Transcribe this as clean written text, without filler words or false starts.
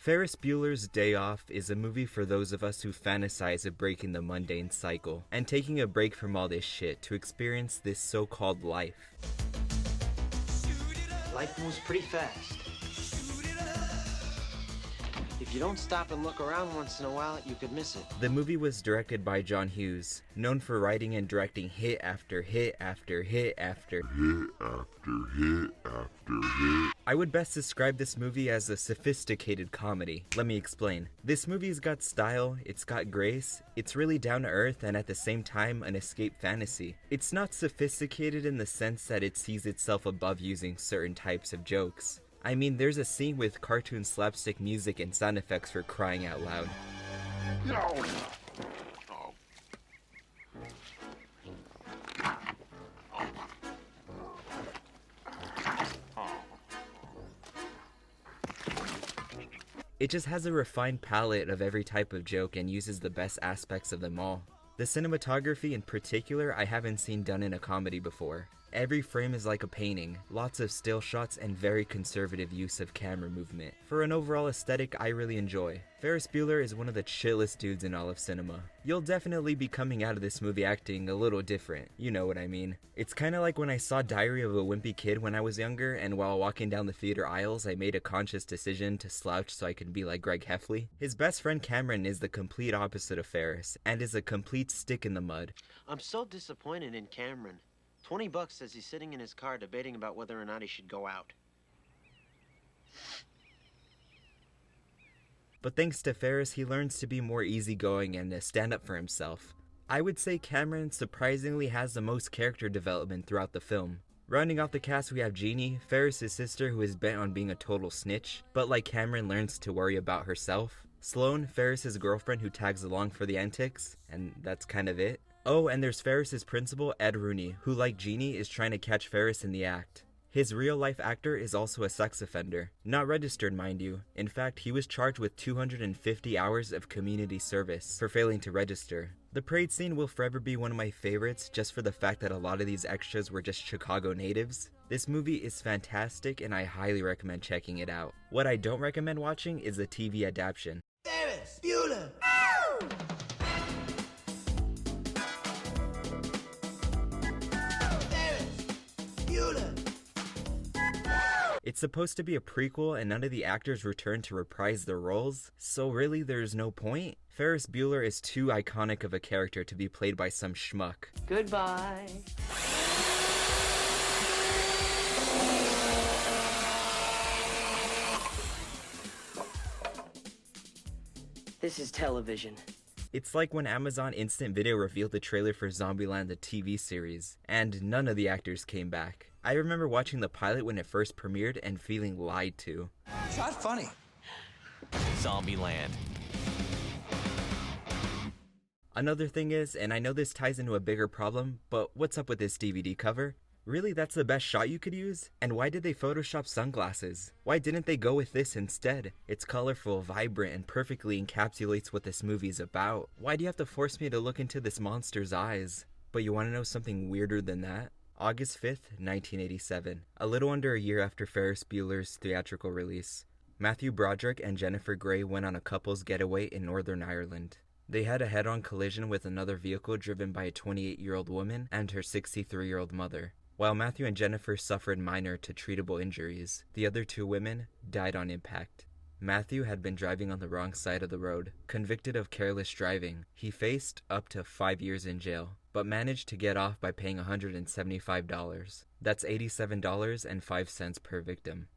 Ferris Bueller's Day Off is a movie for those of us who fantasize of breaking the mundane cycle and taking a break from all this shit to experience this so-called life. Life moves pretty fast. If you don't stop and look around once in a while, you could miss it. The movie was directed by John Hughes, known for writing and directing hit after hit after hit after hit after hit after hit. I would best describe this movie as a sophisticated comedy. Let me explain. This movie's got style, it's got grace, it's really down to earth and at the same time an escape fantasy. It's not sophisticated in the sense that it sees itself above using certain types of jokes. I mean, there's a scene with cartoon slapstick music and sound effects for crying out loud. It just has a refined palette of every type of joke and uses the best aspects of them all. The cinematography in particular I haven't seen done in a comedy before. Every frame is like a painting, lots of still shots and very conservative use of camera movement. For an overall aesthetic I really enjoy. Ferris Bueller is one of the chillest dudes in all of cinema. You'll definitely be coming out of this movie acting a little different, you know what I mean. It's kinda like when I saw Diary of a Wimpy Kid when I was younger, and while walking down the theater aisles I made a conscious decision to slouch so I could be like Greg Heffley. His best friend Cameron is the complete opposite of Ferris, and is a complete stick in the mud. I'm so disappointed in Cameron. $20 says he's sitting in his car debating about whether or not he should go out. But thanks to Ferris, he learns to be more easygoing and to stand up for himself. I would say Cameron surprisingly has the most character development throughout the film. Rounding off the cast we have Jeannie, Ferris' sister who is bent on being a total snitch, but like Cameron learns to worry about herself. Sloane, Ferris' girlfriend who tags along for the antics, and that's kind of it. Oh, and there's Ferris' principal, Ed Rooney, who like Jeannie is trying to catch Ferris in the act. His real-life actor is also a sex offender. Not registered, mind you. In fact, he was charged with 250 hours of community service for failing to register. The parade scene will forever be one of my favorites just for the fact that a lot of these extras were just Chicago natives. This movie is fantastic and I highly recommend checking it out. What I don't recommend watching is the TV adaptation. Ferris Bueller! It's supposed to be a prequel and none of the actors return to reprise their roles, so really there's no point. Ferris Bueller is too iconic of a character to be played by some schmuck. Goodbye. This is television. It's like when Amazon Instant Video revealed the trailer for Zombieland the TV series, and none of the actors came back. I remember watching the pilot when it first premiered and feeling lied to. It's not funny. Zombieland. Another thing is, and I know this ties into a bigger problem, but what's up with this DVD cover? Really, that's the best shot you could use? And why did they Photoshop sunglasses? Why didn't they go with this instead? It's colorful, vibrant, and perfectly encapsulates what this movie's about. Why do you have to force me to look into this monster's eyes? But you want to know something weirder than that? August 5th, 1987, a little under a year after Ferris Bueller's theatrical release, Matthew Broderick and Jennifer Grey went on a couple's getaway in Northern Ireland. They had a head-on collision with another vehicle driven by a 28-year-old woman and her 63-year-old mother. While Matthew and Jennifer suffered minor to treatable injuries, the other two women died on impact. Matthew had been driving on the wrong side of the road. Convicted of careless driving, he faced up to 5 years in jail, but managed to get off by paying $175. That's $87.05 per victim.